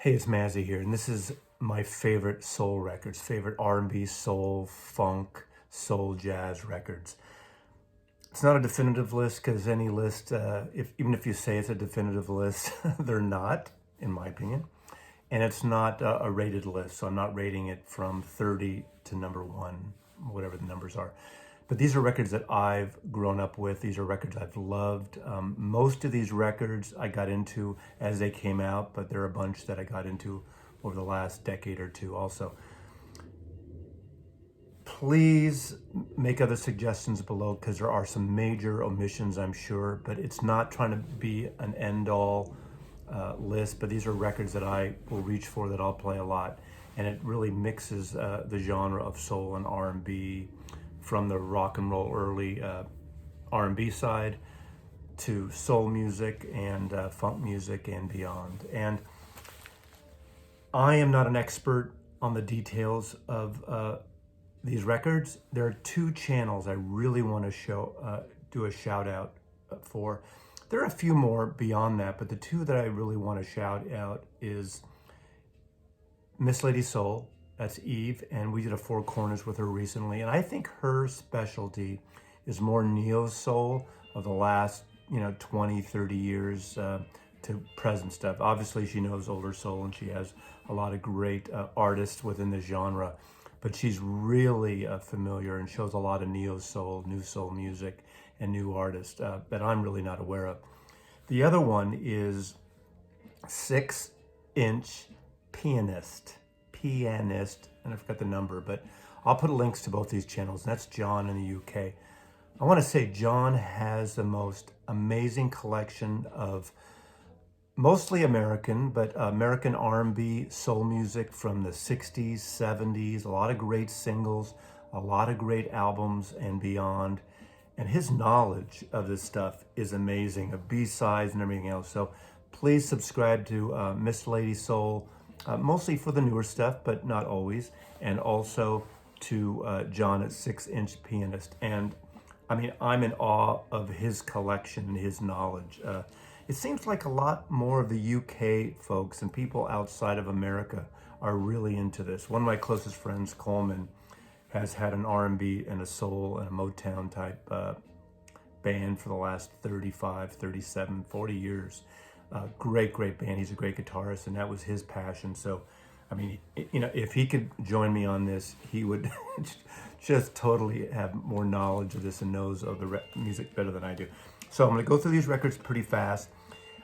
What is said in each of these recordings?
Hey, it's Mazzy here, and this is my favorite soul records, favorite R&B, soul, funk, soul, jazz records. It's not a definitive list because any list, even if you say it's a definitive list, they're not, in my opinion. And it's not a rated list, so I'm not rating it from 30 to number one, whatever the numbers are. But these are records that I've grown up with. These are records I've loved. Most of these records I got into as they came out, but there are a bunch that I got into over the last decade or two also. Please make other suggestions below because there are some major omissions, I'm sure, but it's not trying to be an end-all list, but these are records that I will reach for, that I'll play a lot. And it really mixes the genre of soul and R&B, from the rock and roll early R&B side to soul music and funk music and beyond. And I am not an expert on the details of these records. There are two channels I really want to do a shout out for. There are a few more beyond that, but the two that I really want to shout out is Miss Lady Soul. That's Eve, and we did a Four Corners with her recently, and I think her specialty is more neo-soul of the last 20, 30 years to present stuff. Obviously she knows older soul and she has a lot of great artists within the genre, but she's really familiar and shows a lot of neo-soul, new soul music and new artists that I'm really not aware of. The other one is 6-inch pianist, and I forgot the number, but I'll put links to both these channels, and that's John in the UK. I want to say John has the most amazing collection of mostly American, but American R&B soul music from the 60s, 70s, a lot of great singles, a lot of great albums and beyond. And his knowledge of this stuff is amazing, of B-sides and everything else. So please subscribe to Miss Lady Soul, mostly for the newer stuff, but not always, and also to John at 6-inch pianist. And I mean, I'm in awe of his collection and his knowledge. It seems like a lot more of the UK folks and people outside of America are really into this. One of my closest friends, Coleman, has had an R&B and a soul and a Motown type band for the last 35, 37, 40 years. Great band. He's a great guitarist, and that was his passion. So, I mean, if he could join me on this, he would just totally have more knowledge of this and knows of the music better than I do. So I'm going to go through these records pretty fast.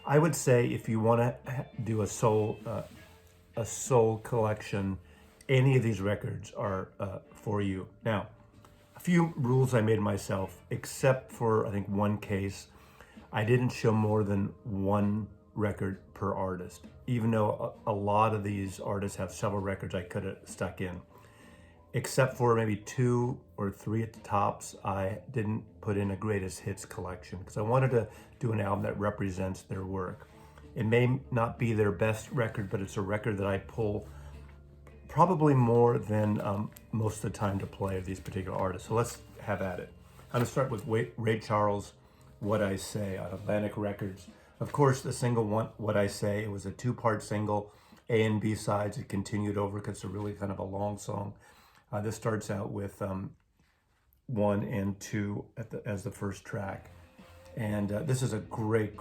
I would say if you want to do a soul collection, any of these records are for you. Now, a few rules I made myself, except for I think one case. I didn't show more than one record per artist, even though a lot of these artists have several records I could have stuck in. Except for maybe 2 or 3 at the tops, I didn't put in a greatest hits collection because I wanted to do an album that represents their work. It may not be their best record, but it's a record that I pull probably more than most of the time to play of these particular artists. So let's have at it. I'm gonna start with Ray Charles, What I Say, on Atlantic Records. Of course, the single What I Say, it was a 2-part single, A and B sides. It continued over because it's a really kind of a long song. This starts out with 1 and 2 as the first track. And this is a great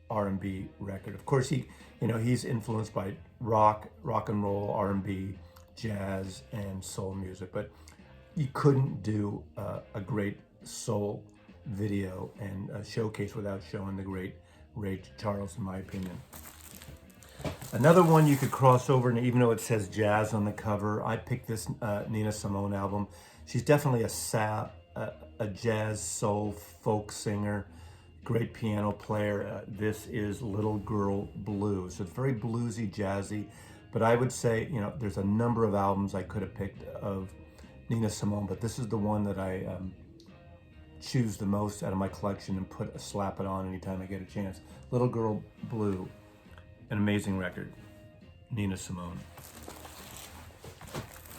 R&B record. Of course, he's influenced by rock and roll, R&B, jazz, and soul music. But you couldn't do a great soul video and showcase without showing the great Ray Charles, in my opinion. Another one you could cross over, and even though it says jazz on the cover, I picked this Nina Simone album. She's definitely a jazz, soul, folk singer, great piano player. This is Little Girl Blue. So it's very bluesy, jazzy, but I would say, there's a number of albums I could have picked of Nina Simone, but this is the one that I choose the most out of my collection and slap it on anytime I get a chance. Little Girl Blue, an amazing record, Nina Simone.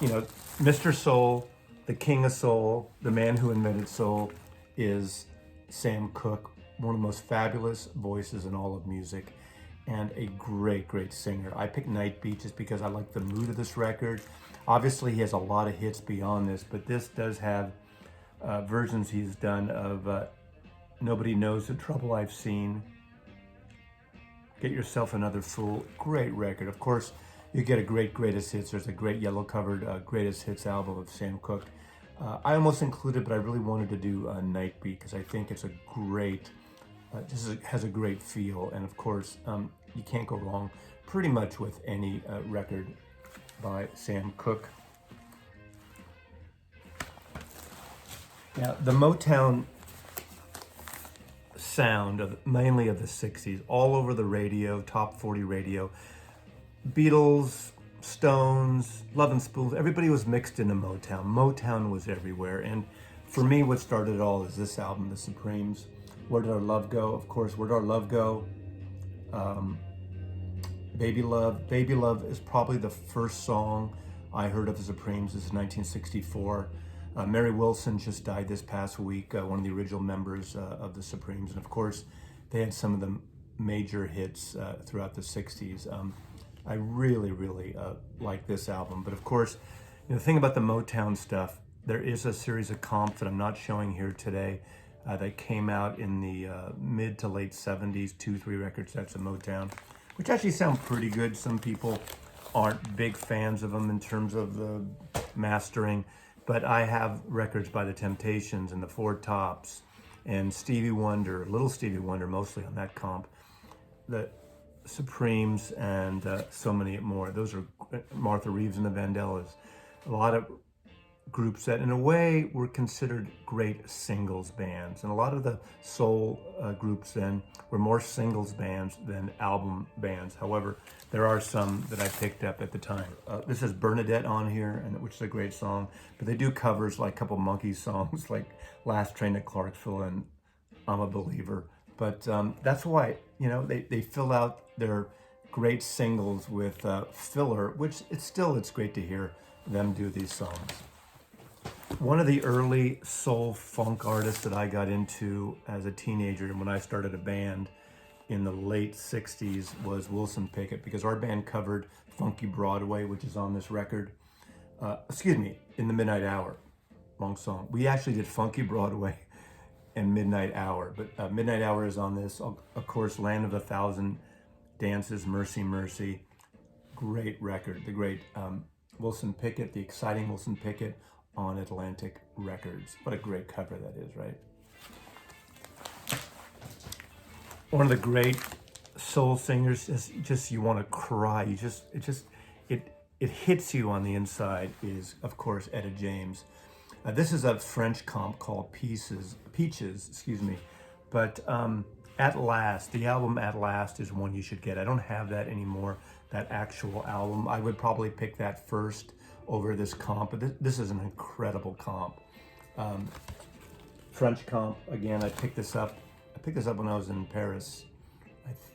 Mr. Soul, the king of soul, the man who invented soul is Sam Cooke, one of the most fabulous voices in all of music. and a great, great singer. I picked Night Beat just because I like the mood of this record. Obviously, he has a lot of hits beyond this, but this does have versions he's done of Nobody Knows the Trouble I've Seen, Get Yourself Another Fool. Great record. Of course, you get a great greatest hits. There's a great yellow covered greatest hits album of Sam Cooke. I almost included, but I really wanted to do Night Beat because I think it's a great, just has a great feel. And of course, you can't go wrong pretty much with any record by Sam Cooke. Now, the Motown sound mainly of the 60s, all over the radio, top 40 radio, Beatles, Stones, Love and Spoons, everybody was mixed into Motown. Motown was everywhere. And for me, what started it all is this album, The Supremes. Where Did Our Love Go? Of course, Where Did Our Love Go? Baby Love. Baby Love is probably the first song I heard of the Supremes. This is 1964. Mary Wilson just died this past week, one of the original members of the Supremes. And of course, they had some of the major hits throughout the 60s. I really, really like this album. But of course, the thing about the Motown stuff, there is a series of comps that I'm not showing here today that came out in the mid to late 70s, 2-3 record sets of Motown, which actually sound pretty good. Some people aren't big fans of them in terms of the mastering, but I have records by the Temptations and the Four Tops and Stevie Wonder, Little Stevie Wonder mostly on that comp, the Supremes, and so many more. Those are Martha Reeves and the Vandellas. A lot of groups that in a way were considered great singles bands, and a lot of the soul groups then were more singles bands than album bands. However, there are some that I picked up at the time. This is Bernadette on here, and which is a great song, but they do covers like a couple Monkees songs like Last Train to Clarksville and I'm a Believer. But that's why, they fill out their great singles with filler, which it's great to hear them do these songs. One of the early soul funk artists that I got into as a teenager and when I started a band in the late 60s was Wilson Pickett, because our band covered Funky Broadway, which is on this record. In the Midnight Hour, long song. We actually did Funky Broadway and Midnight Hour, but Midnight Hour is on this. Of course, Land of a Thousand Dances, Mercy Mercy. Great record. The great Wilson Pickett, the exciting Wilson Pickett on Atlantic Records. What a great cover that is, right? One of the great soul singers, just you want to cry. It hits you on the inside is, of course, Etta James. This is a French comp called Peaches, but At Last, the album At Last is one you should get. I don't have that anymore, that actual album. I would probably pick that first over this comp, but this is an incredible comp. French comp, again, I picked this up when I was in Paris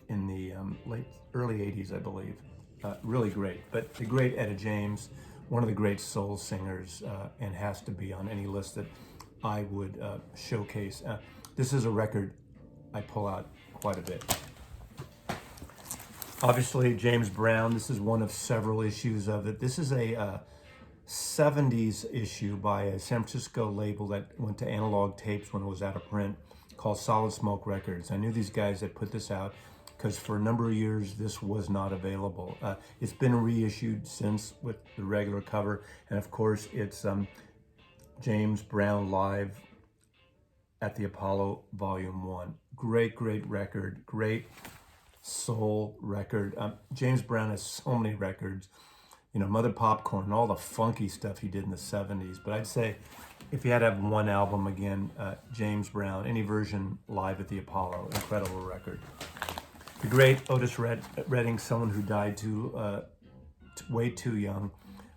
in the early 80s, I believe. Really great, but the great Etta James, one of the great soul singers, and has to be on any list that I would showcase. This is a record I pull out quite a bit. Obviously, James Brown, this is one of several issues of it. This is a 70s issue by a San Francisco label that went to analog tapes when it was out of print, called Solid Smoke Records. I knew these guys that put this out because for a number of years this was not available. It's been reissued since with the regular cover, and of course it's James Brown Live at the Apollo Volume 1. Great record, great soul record. James Brown has so many records, Mother Popcorn, all the funky stuff he did in the 70s. But I'd say if you had to have one album again, James Brown, any version live at the Apollo, incredible record. The great Otis Redding, someone who died way too young.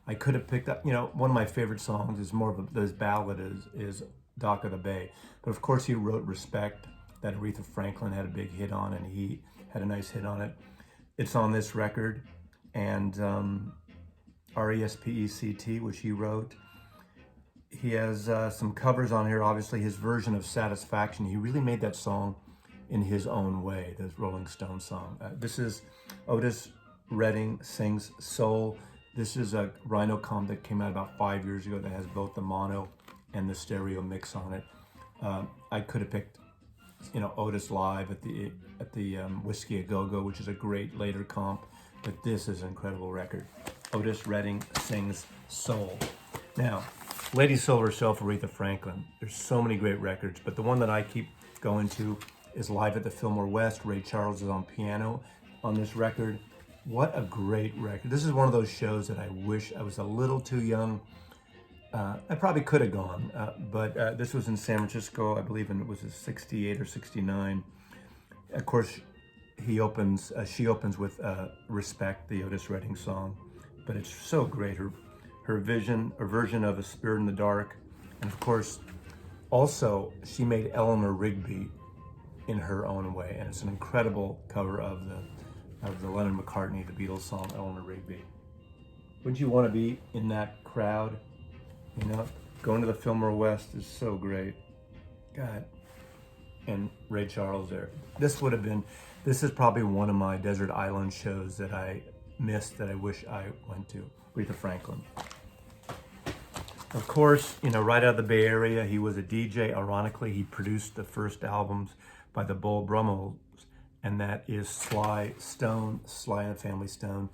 I could have picked up, one of my favorite songs is more of his ballad is Dock of the Bay. But of course he wrote Respect, that Aretha Franklin had a big hit on, and he had a nice hit on it. It's on this record, and Respect, which he wrote. He has some covers on here, obviously his version of Satisfaction. He really made that song in his own way, this Rolling Stone song. This is Otis Redding sings Soul. This is a Rhino comp that came out about 5 years ago that has both the mono and the stereo mix on it. I could have picked, Otis live at the Whiskey A Go Go, which is a great later comp, but this is an incredible record. Otis Redding sings Soul. Now, Lady Soul herself, Aretha Franklin. There's so many great records, but the one that I keep going to is Live at the Fillmore West. Ray Charles is on piano on this record. What a great record. This is one of those shows that I wish I was a little too young. I probably could have gone, but this was in San Francisco, I believe, and it was 68 or 69. Of course, she opens with Respect, the Otis Redding song, but it's so great. Her version of A Spirit in the Dark, and of course, also she made Eleanor Rigby in her own way, and it's an incredible cover of the Lennon McCartney, the Beatles song Eleanor Rigby. Wouldn't you want to be in that crowd? Going to the Fillmore West is so great. God. And Ray Charles there. This is probably one of my desert island shows that I missed that I wish I went to. Aretha Franklin. Of course, right out of the Bay Area, he was a DJ. Ironically, he produced the first albums by the Bull Brummels, and that is Sly and the Family Stone.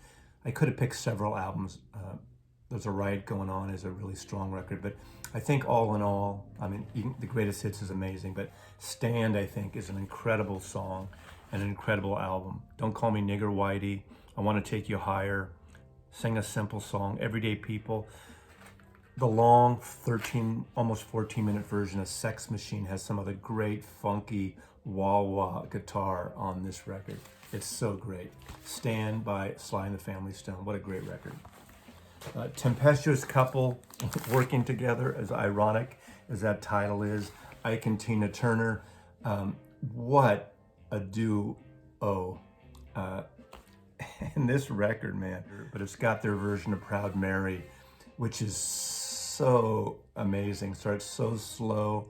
I could have picked several albums. There's a Riot Going On is a really strong record, but I think all in all, the Greatest Hits is amazing, but Stand, I think, is an incredible song and an incredible album. Don't Call Me Nigger Whitey, I Want to Take You Higher, Sing a Simple Song, Everyday People. The long, almost 14-minute version of Sex Machine has some of the great funky wah-wah guitar on this record. It's so great. Stand by Sly and the Family Stone. What a great record. Tempestuous couple working together, as ironic as that title is. Ike and Tina Turner. What a duo. And this record, man. But it's got their version of Proud Mary, which is so amazing. Starts so slow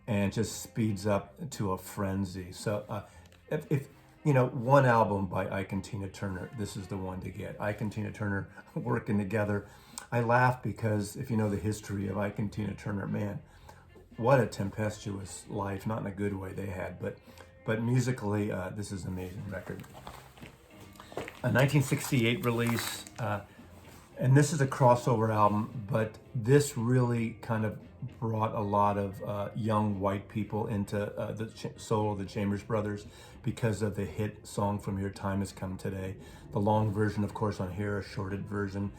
and just speeds up to a frenzy. So if one album by Ike and Tina Turner, this is the one to get. Ike and Tina Turner working together. I laugh because if you know the history of Ike and Tina Turner, man, what a tempestuous life, not in a good way they had, but musically, this is an amazing record. A 1968 release, and this is a crossover album, but this really kind of brought a lot of young white people into the soul of the Chambers Brothers because of the hit song from Your Time Has Come Today. The long version, of course, on here, a shorted version.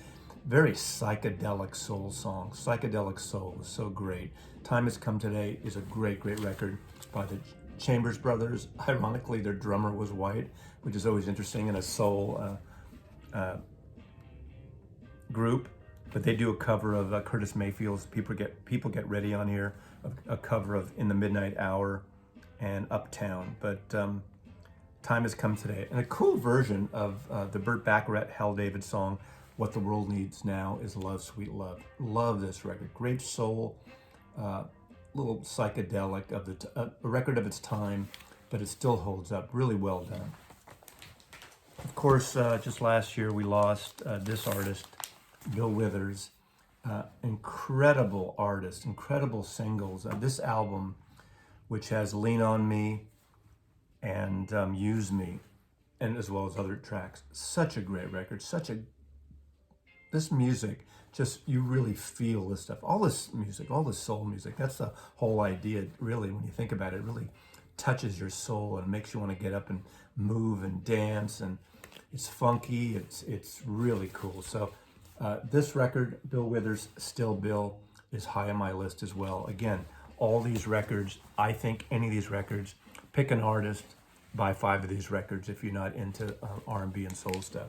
Very psychedelic soul song. Psychedelic soul is so great. Time Has Come Today is a great, great record by the Chambers Brothers. Ironically, their drummer was white, which is always interesting in a soul group. But they do a cover of Curtis Mayfield's People Get Ready on here, a cover of In the Midnight Hour and Uptown. But Time Has Come Today. And a cool version of the Burt Bacharach Hal David song, What the World Needs Now is Love, Sweet Love. Love this record. Great soul, little psychedelic, a record of its time, but it still holds up. Really well done. Of course, just last year we lost this artist, Bill Withers, incredible artist, incredible singles. This album, which has Lean on Me and Use Me, and as well as other tracks, such a great record. This music, just you really feel this stuff. All this music, all this soul music. That's the whole idea, really. When you think about it, it really touches your soul and makes you want to get up and move and dance. And it's funky. It's really cool. So. This record, Bill Withers, Still Bill, is high on my list as well. Again, all these records, I think any of these records, pick an artist, buy 5 of these records if you're not into R&B and soul stuff.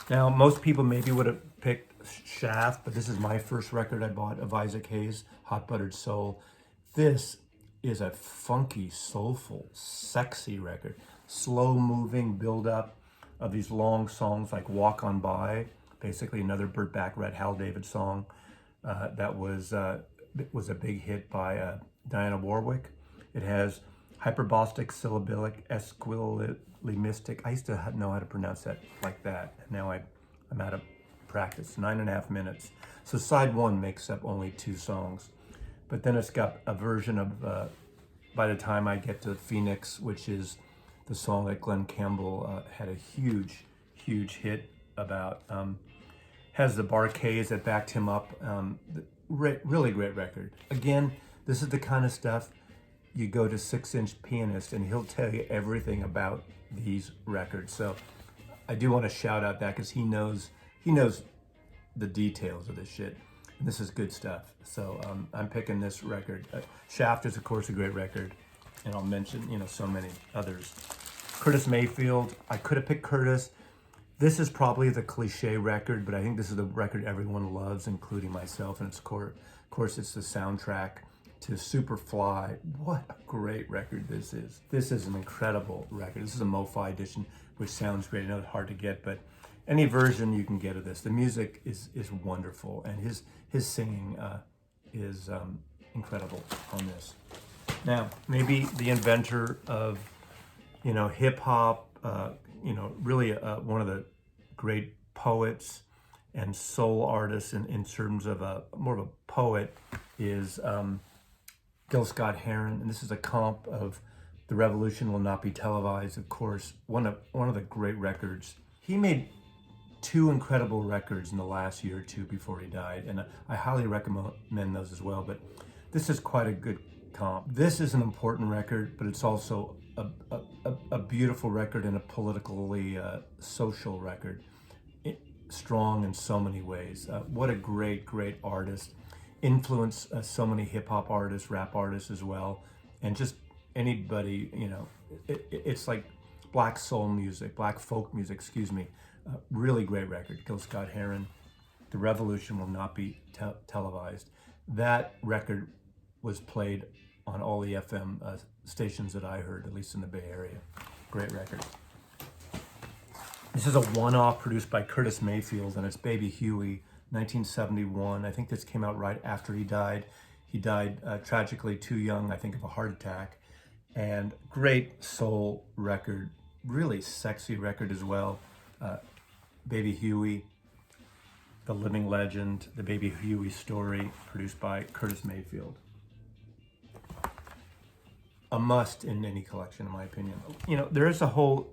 Now, most people maybe would have picked Shaft, but this is my first record I bought of Isaac Hayes, Hot Buttered Soul. This is a funky, soulful, sexy record. Slow-moving build-up of these long songs like Walk On By, basically another Burt Bacharach, Hal David song that was a big hit by Diana Warwick. It has hyperbostic, syllabic, esquilistic. I used to know how to pronounce that like that. And now I'm out of practice. 9.5 minutes. So side one makes up only 2 songs. But then it's got a version of, by the time I get to Phoenix, which is the song that Glenn Campbell had a huge, huge hit about, has the Bar-Kays that backed him up. Really great record. Again, this is the kind of stuff you go to 6-inch Pianist and he'll tell you everything about these records. So I do want to shout out that because he knows the details of this shit. And this is good stuff. So I'm picking this record. Shaft is of course a great record, and I'll mention so many others. Curtis Mayfield. I could have picked Curtis. This is probably the cliche record, but I think this is the record everyone loves, including myself. And it's of course it's the soundtrack to Superfly. What a great record this is. This is an incredible record. This is a Mo-Fi edition, which sounds great. I know it's hard to get, but any version you can get of this. The music is wonderful, and his singing is incredible on this. Now, maybe the inventor of hip hop, really one of the great poets and soul artists in terms of more of a poet is Gil Scott-Heron, and this is a comp of "The Revolution Will Not Be Televised." Of course, one of the great records. He made 2 incredible records in the last year or 2 before he died, and I highly recommend those as well. But this is quite a good comp. This is an important record, but it's also a beautiful record and a politically social record. Strong in so many ways. What a great artist. Influenced so many hip hop artists, rap artists as well, and just anybody. It's like black soul music, black folk music. Excuse me. Really great record. Gil Scott-Heron. The Revolution Will Not Be Televised. That record was played on all the FM stations that I heard, at least in the Bay Area. Great record. This is a one-off produced by Curtis Mayfield, and it's Baby Huey, 1971. I think this came out right after he died. He died tragically too young, I think, of a heart attack. And great soul record, really sexy record as well. Baby Huey, the living legend, the Baby Huey story, produced by Curtis Mayfield. A must in any collection, in my opinion. There is a whole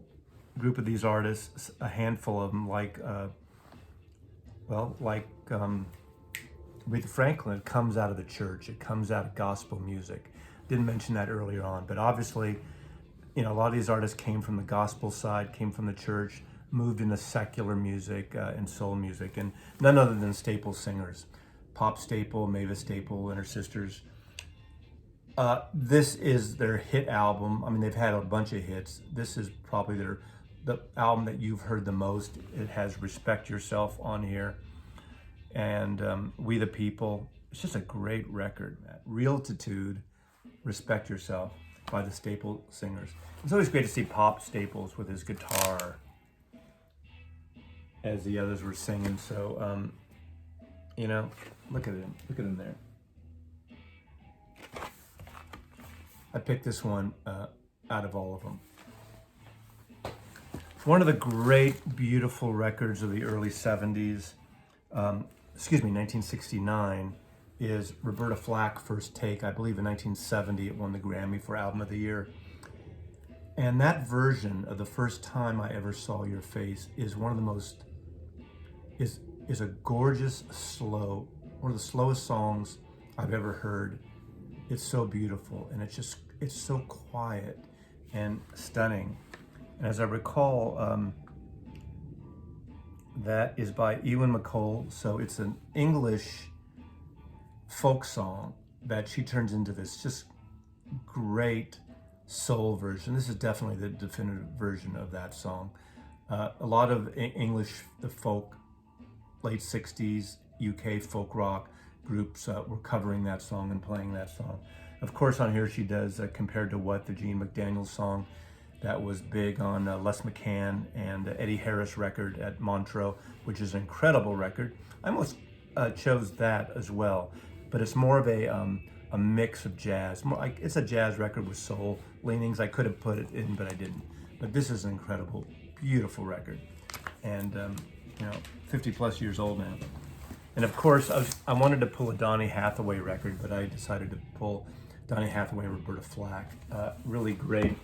group of these artists, a handful of them, like Aretha Franklin. It comes out of the church. It comes out of gospel music. Didn't mention that earlier on, but obviously, a lot of these artists came from the gospel side, came from the church, moved into secular music and soul music, and none other than staple singers. Pop Staple, Mavis Staple, and her sisters. This is their hit album. I mean, they've had a bunch of hits. This is probably the album that you've heard the most. It has Respect Yourself on here, and We the People. It's just a great record, man. Realtitude, Respect Yourself by the Staple singers. It's always great to see Pop Staples with his guitar as the others were singing. So, look at him there. I picked this one out of all of them. One of the great, beautiful records of the early 70s, 1969, is Roberta Flack, First Take. I believe in 1970 it won the Grammy for Album of the Year. And that version of The First Time I Ever Saw Your Face is one of the most, is a gorgeous, slow, one of the slowest songs I've ever heard. It's so beautiful, and it's so quiet and stunning. And as I recall, that is by Ewan McCall. So it's an English folk song that she turns into this just great soul version. This is definitely the definitive version of that song. A lot of English, the folk, late 60s UK folk rock groups were covering that song and playing that song. Of course, on here she does Compared to What, the Gene McDaniel song that was big on Les McCann and Eddie Harris record at Montreux, which is an incredible record. I almost chose that as well, but it's more of a a mix of jazz. More like it's a jazz record with soul leanings. I could have put it in, but I didn't. But this is an incredible, beautiful record. And, 50 plus years old now. And of course, I wanted to pull a Donny Hathaway record, but I decided to pull Donny Hathaway and Roberta Flack. Really great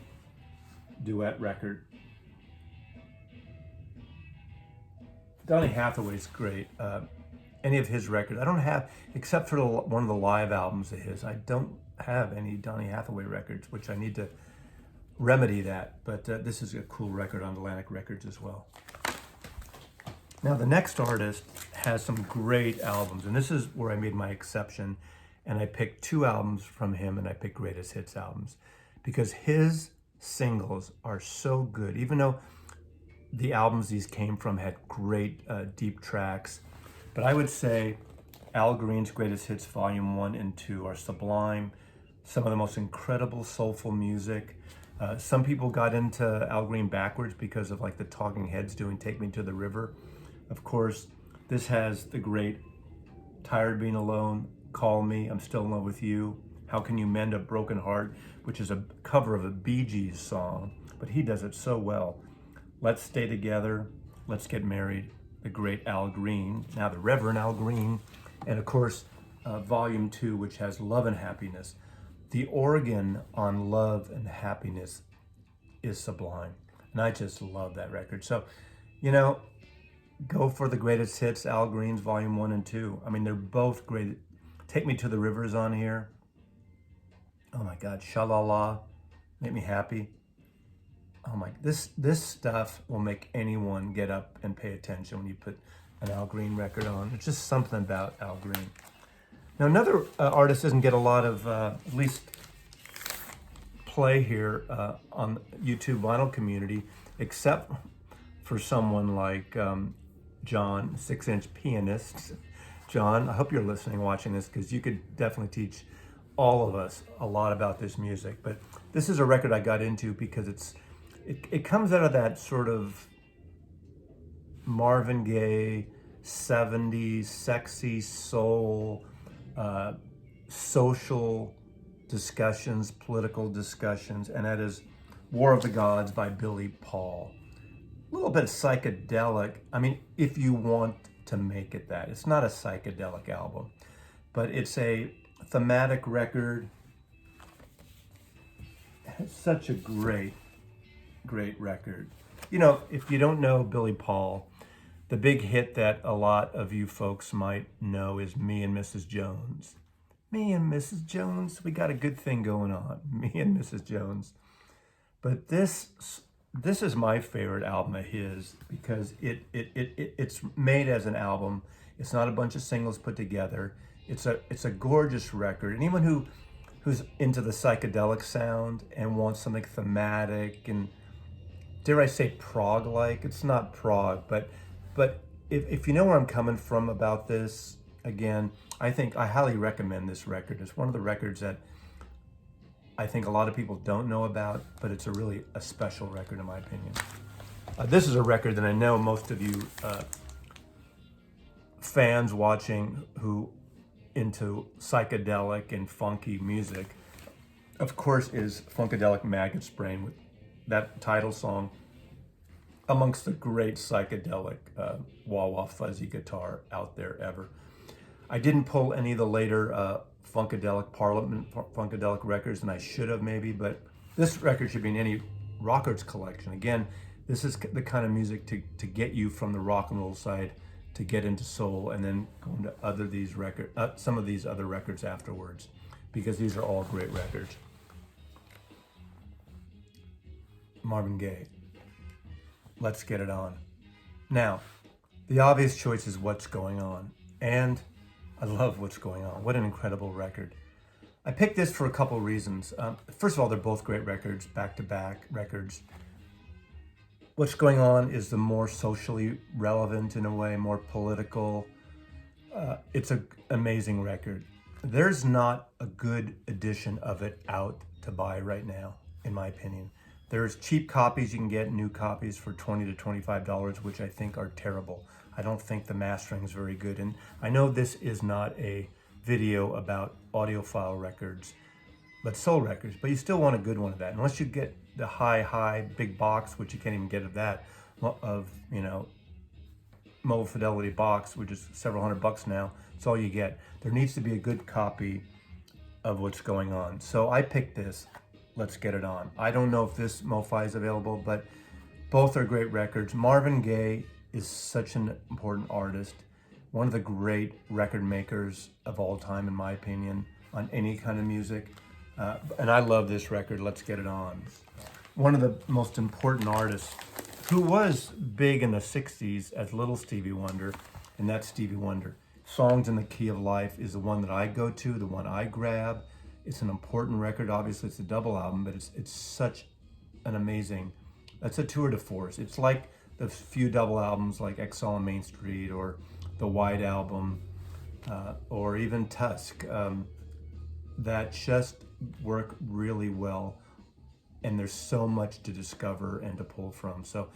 duet record. Donny Hathaway's great. Any of his records, I don't have, except for one of the live albums of his, I don't have any Donny Hathaway records, which I need to remedy that. But this is a cool record on Atlantic Records as well. Now the next artist has some great albums, and this is where I made my exception, and I picked 2 albums from him, and I picked greatest hits albums, because his singles are so good. Even though the albums these came from had great deep tracks, but I would say Al Green's Greatest Hits Volume 1 and 2 are sublime, some of the most incredible soulful music. Some people got into Al Green backwards because of like the Talking Heads doing Take Me to the River. Of course, this has the great Tired Being Alone, Call Me, I'm Still in Love with You, How Can You Mend a Broken Heart, which is a cover of a Bee Gees song, but he does it so well. Let's Stay Together, Let's Get Married, the great Al Green, now the Reverend Al Green, and of course, Volume 2, which has Love and Happiness. The organ on Love and Happiness is sublime, and I just love that record. So, go for the greatest hits, Al Green's Volume 1 and 2. I mean, they're both great. Take Me to the River is on here. Oh my God, Sha-La-La, Make Me Happy. Oh my, this stuff will make anyone get up and pay attention when you put an Al Green record on. It's just something about Al Green. Now, another artist doesn't get a lot of, at least play here on YouTube vinyl community, except for someone like John, 6-inch pianist. John, I hope you're listening, watching this, because you could definitely teach all of us a lot about this music. But this is a record I got into because it comes out of that sort of Marvin Gaye, 70s, sexy soul, social discussions, political discussions, and that is War of the Gods by Billy Paul. A little bit psychedelic. I mean, if you want to make it that. It's not a psychedelic album, but it's a thematic record. It's such a great record. If you don't know Billy Paul, the big hit that a lot of you folks might know is Me and Mrs. Jones. Me and Mrs. Jones, we got a good thing going on. Me and Mrs. Jones. But this is my favorite album of his because it's made as an album. It's not a bunch of singles put together. It's a gorgeous record. Anyone who's into the psychedelic sound and wants something thematic and, dare I say, prog-like, it's not prog, but if you know where I'm coming from about this, again, I highly recommend this record. It's one of the records that I think a lot of people don't know about, but it's a special record in my opinion. This is a record that I know most of you fans watching who into psychedelic and funky music, of course, is Funkadelic Maggot's Brain with that title song, amongst the great psychedelic wah-wah fuzzy guitar out there ever. I didn't pull any of the later Funkadelic Parliament Funkadelic records, and I should have maybe, but this record should be in any rockers collection. Again, this is the kind of music to get you from the rock and roll side to get into soul, and then go into some of these other records afterwards, because these are all great records. Marvin Gaye, Let's Get It On. Now, the obvious choice is What's Going On, and I love What's Going On. What an incredible record. I picked this for a couple reasons. First of all, they're both great records, back-to-back records. What's Going On is the more socially relevant in a way, more political. It's an amazing record. There's not a good edition of it out to buy right now, in my opinion. There's cheap copies you can get, new copies for $20 to $25, which I think are terrible. I don't think the mastering is very good. And I know this is not a video about audiophile records, but soul records. But you still want a good one of that, unless you get the high big box, which you can't even get of that, of mobile fidelity box, which is several $100 now. It's all you get. There needs to be a good copy of what's going on. So I picked this. Let's Get It On. I don't know if this MoFi is available, but both are great records. Marvin Gaye is such an important artist, one of the great record makers of all time, in my opinion, on any kind of music. And I love this record, Let's Get It On. One of the most important artists who was big in the 60s as Little Stevie Wonder, and that's Stevie Wonder. Songs in the Key of Life is the one that I go to, the one I grab. It's an important record. Obviously, it's a double album, but it's such an amazing, it's a tour de force. It's like the few double albums like Exile on Main Street or the White Album or even Tusk that just work really well. And there's so much to discover and to pull from. So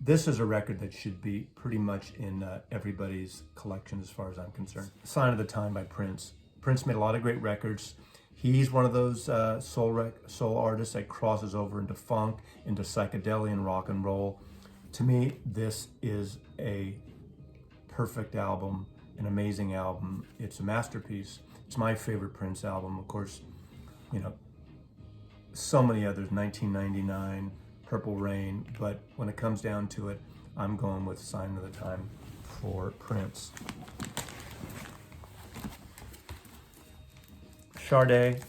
this is a record that should be pretty much in everybody's collection as far as I'm concerned. Sign of the Time by Prince. Prince made a lot of great records. He's one of those soul artists that crosses over into funk, into psychedelic and rock and roll. To me, this is a perfect album, an amazing album. It's a masterpiece. It's my favorite Prince album. Of course, so many others, 1999, Purple Rain, but when it comes down to it, I'm going with Sign of the Time for Prince. Sade,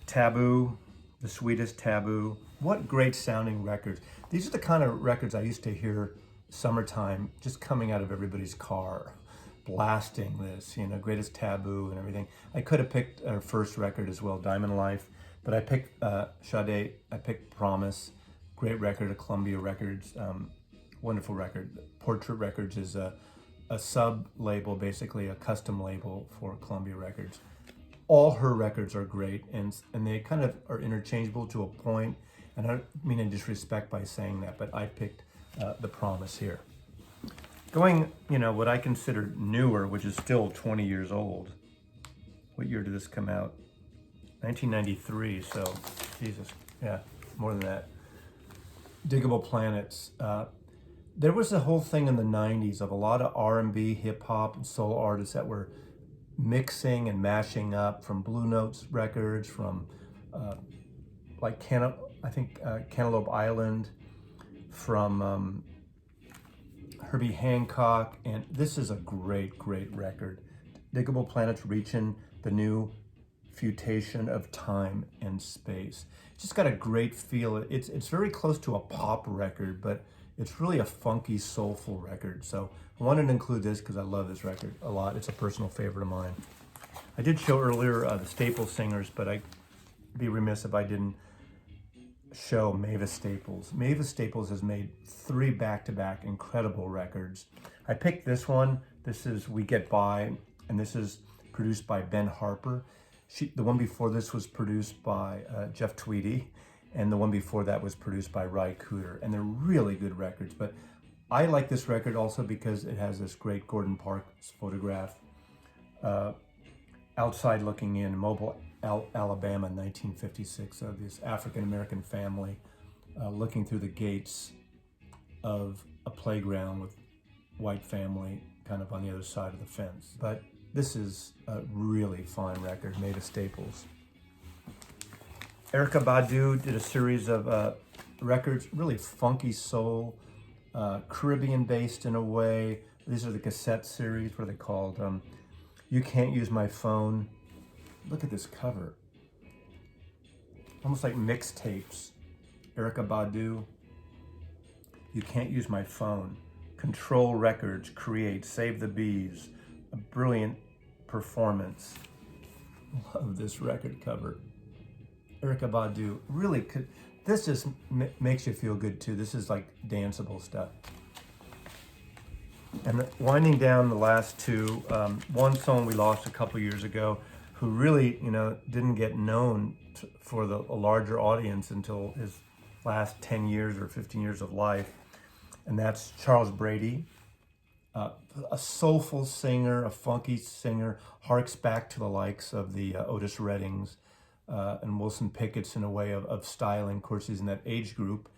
Taboo, the sweetest Taboo. What great sounding records. These are the kind of records I used to hear summertime just coming out of everybody's car, blasting this, greatest Taboo and everything. I could have picked our first record as well, Diamond Life, but I picked Sade, I picked Promise, great record of Columbia Records, wonderful record. Portrait Records is a sub-label, basically a custom label for Columbia Records. All her records are great, and they kind of are interchangeable to a point, and I don't mean in disrespect by saying that, but I picked The Promise here. Going, what I consider newer, which is still 20 years old. What year did this come out? 1993, so Jesus, yeah, more than that. Diggable Planets. There was a whole thing in the 90s of a lot of R&B, hip-hop, and soul artists that were mixing and mashing up from Blue Notes records, from Cantaloupe Island, from Herbie Hancock, and this is a great record. Diggable Planets reaching the new futation of time and space. It's just got a great feel. It's very close to a pop record, but it's really a funky, soulful record. So I wanted to include this because I love this record a lot. It's a personal favorite of mine. I did show earlier the Staples singers, but I'd be remiss if I didn't show Mavis Staples. Mavis Staples has made 3 back-to-back incredible records. I picked this one. This is We Get By, and this is produced by Ben Harper. The one before this was produced by Jeff Tweedy, and the one before that was produced by Ry Cooder, and they're really good records. But I like this record also because it has this great Gordon Parks photograph, outside looking in, Mobile, Alabama, 1956, of this African-American family looking through the gates of a playground with white family kind of on the other side of the fence. But this is a really fine record, Mavis Staples. Erykah Badu did a series of records, really funky soul, Caribbean-based in a way. These are the cassette series. What are they called? You Can't Use My Phone. Look at this cover. Almost like mixtapes. Erykah Badu, You Can't Use My Phone. Control Records, Create, Save the Bees. A brilliant performance. Love this record cover. Erykah Badu, really could, this just makes you feel good too. This is like danceable stuff. And winding down the last two, one song we lost a couple years ago, who really, didn't get known for a larger audience until his last 10 years or 15 years of life. And that's Charles Brady. uh, a soulful singer, a funky singer, harks back to the likes of the Otis Reddings and Wilson Pickett's in a way of styling. Of course, he's in that age group.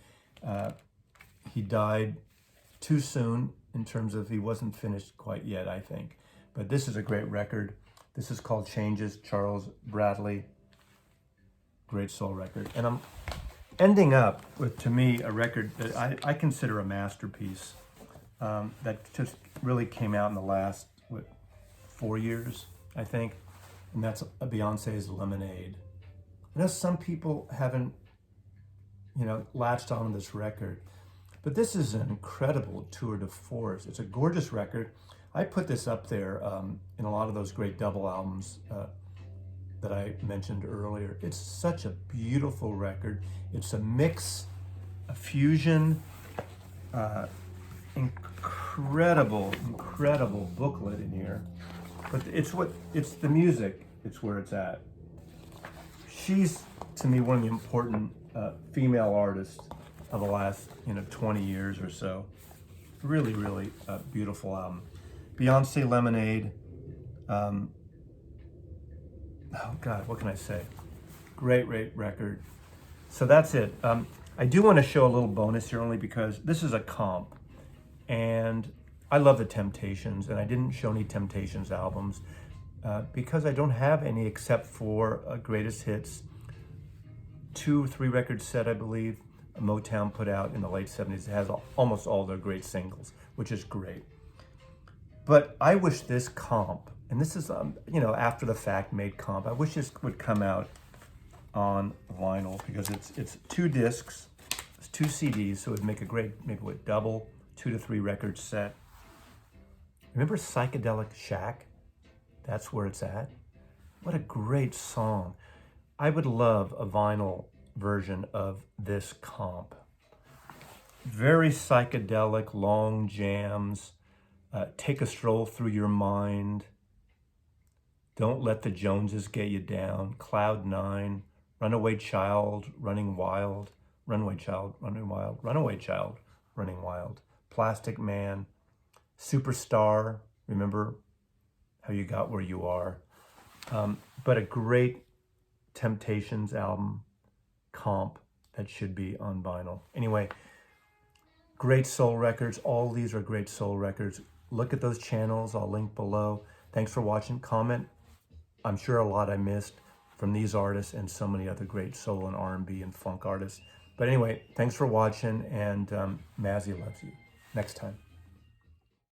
He died too soon in terms of he wasn't finished quite yet, I think. But this is a great record. This is called Changes, Charles Bradley. Great soul record. And I'm ending up with, to me, a record that I consider a masterpiece that just really came out in the last, 4 years, I think. And that's Beyonce's Lemonade. I know some people haven't, latched on to this record, but this is an incredible tour de force. It's a gorgeous record. I put this up there in a lot of those great double albums that I mentioned earlier. It's such a beautiful record. It's a mix, a fusion, incredible booklet in here. But it's the music, it's where it's at. She's, to me, one of the important female artists of the last 20 years or so. Really beautiful album. Beyonce Lemonade. Oh God, what can I say? Great record. So that's it. I do want to show a little bonus here only because this is a comp. And I love the Temptations, and I didn't show any Temptations albums because I don't have any except for Greatest Hits. 2 or 3 record set, I believe, Motown put out in the late 70s. It has almost all their great singles, which is great. But I wish this comp, and this is, after the fact made comp, I wish this would come out on vinyl because it's 2 discs, it's 2 CDs, so it would make a great, maybe double 2 to 3 record set. Remember Psychedelic Shack? That's where it's at. What a great song. I would love a vinyl version of this comp. Very psychedelic, long jams. Take a stroll through your mind. Don't let the Joneses get you down. Cloud 9. Runaway Child, Running Wild. Runaway Child, Running Wild. Runaway Child, Running Wild. Plastic Man. Superstar. Remember how you got where you are. But a great Temptations album comp that should be on vinyl. Anyway, great soul records. All these are great soul records. Look at those channels. I'll link below. Thanks for watching. Comment. I'm sure a lot I missed from these artists and so many other great soul and R&B and funk artists. But anyway, thanks for watching, and Mazzy loves you. Next time.